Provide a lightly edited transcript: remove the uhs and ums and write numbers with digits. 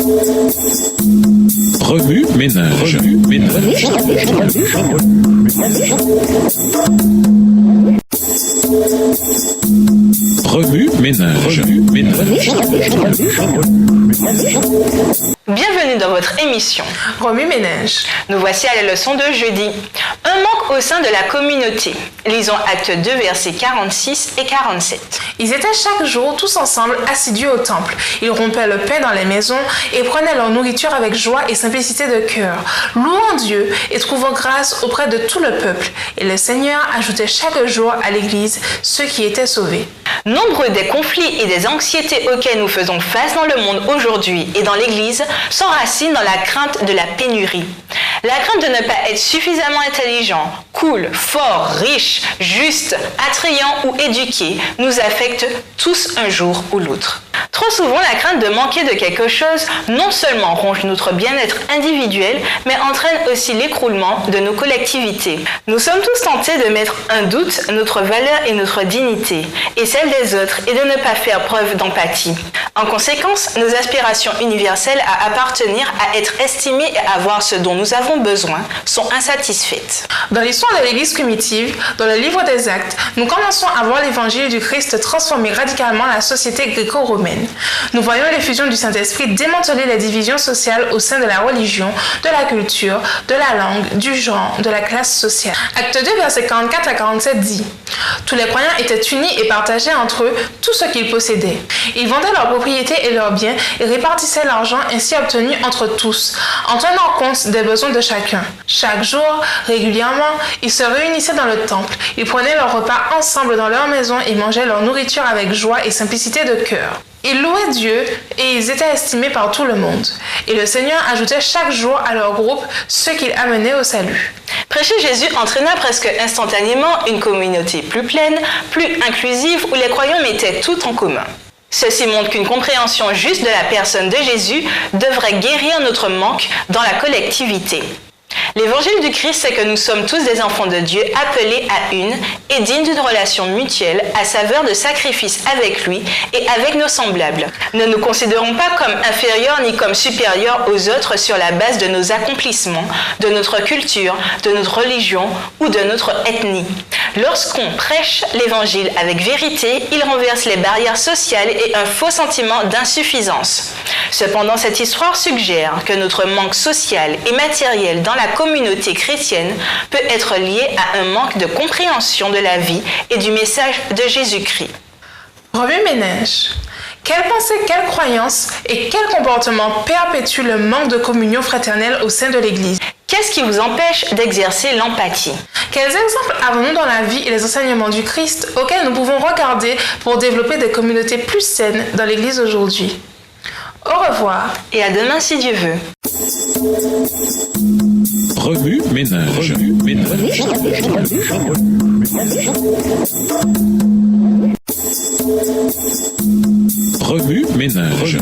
Remue ménage. Remue ménage. Bienvenue dans votre émission Remue ménage. Nous voici à la leçon de jeudi. Un manque au sein de la communauté. Lisons Acte 2, versets 46 et 47. Ils étaient chaque jour tous ensemble assidus au temple. Ils rompaient le pain dans les maisons et prenaient leur nourriture avec joie et simplicité de cœur, louant Dieu et trouvant grâce auprès de tout le peuple. Et le Seigneur ajoutait chaque jour à l'Église ceux qui étaient sauvés. Nombreux des conflits et des anxiétés auxquels nous faisons face dans le monde aujourd'hui et dans l'Église s'enracinent dans la crainte de la pénurie. La crainte de ne pas être suffisamment intelligent, cool, fort, riche, juste, attrayant ou éduqué nous affecte tous un jour ou l'autre. Trop souvent, la crainte de manquer de quelque chose non seulement ronge notre bien-être individuel, mais entraîne aussi l'écroulement de nos collectivités. Nous sommes tous tentés de mettre en doute notre valeur et notre dignité, et celle des autres, et de ne pas faire preuve d'empathie. En conséquence, nos aspirations universelles à appartenir, à être estimés et à avoir ce dont nous avons besoin sont insatisfaites. Dans l'histoire de l'Église primitive, dans le livre des Actes, nous commençons à voir l'évangile du Christ transformer radicalement la société gréco-romaine. Nous voyons l'effusion du Saint-Esprit démanteler les divisions sociales au sein de la religion, de la culture, de la langue, du genre, de la classe sociale. Acte 2, versets 44 à 47 dit « Tous les croyants étaient unis et partageaient entre eux tout ce qu'ils possédaient. Ils vendaient leurs propriétés et leurs biens et répartissaient l'argent ainsi obtenu entre tous, en tenant compte des besoins de chacun. Chaque jour, régulièrement, ils se réunissaient dans le temple. Ils prenaient leur repas ensemble dans leur maison et mangeaient leur nourriture avec joie et simplicité de cœur. Ils louaient Dieu et ils étaient estimés par tout le monde. Et le Seigneur ajoutait chaque jour à leur groupe ceux qu'il amenait au salut. » Prêcher Jésus entraîna presque instantanément une communauté plus pleine, plus inclusive, où les croyants mettaient tout en commun. Ceci montre qu'une compréhension juste de la personne de Jésus devrait guérir notre manque dans la collectivité. L'évangile du Christ, c'est que nous sommes tous des enfants de Dieu appelés à une et dignes d'une relation mutuelle à saveur de sacrifice avec lui et avec nos semblables. Ne nous considérons pas comme inférieurs ni comme supérieurs aux autres sur la base de nos accomplissements, de notre culture, de notre religion ou de notre ethnie. Lorsqu'on prêche l'évangile avec vérité, il renverse les barrières sociales et un faux sentiment d'insuffisance. Cependant, cette histoire suggère que notre manque social et matériel dans la communauté chrétienne peut être lié à un manque de compréhension de la vie et du message de Jésus-Christ. Remue ménage. Quelles pensées, quelles croyances et quels comportements perpétuent le manque de communion fraternelle au sein de l'Église? Qu'est-ce qui vous empêche d'exercer l'empathie? Quels exemples avons-nous dans la vie et les enseignements du Christ auxquels nous pouvons regarder pour développer des communautés plus saines dans l'Église aujourd'hui? Au revoir. Et à demain si Dieu veut. Remue ménage. Remue ménage.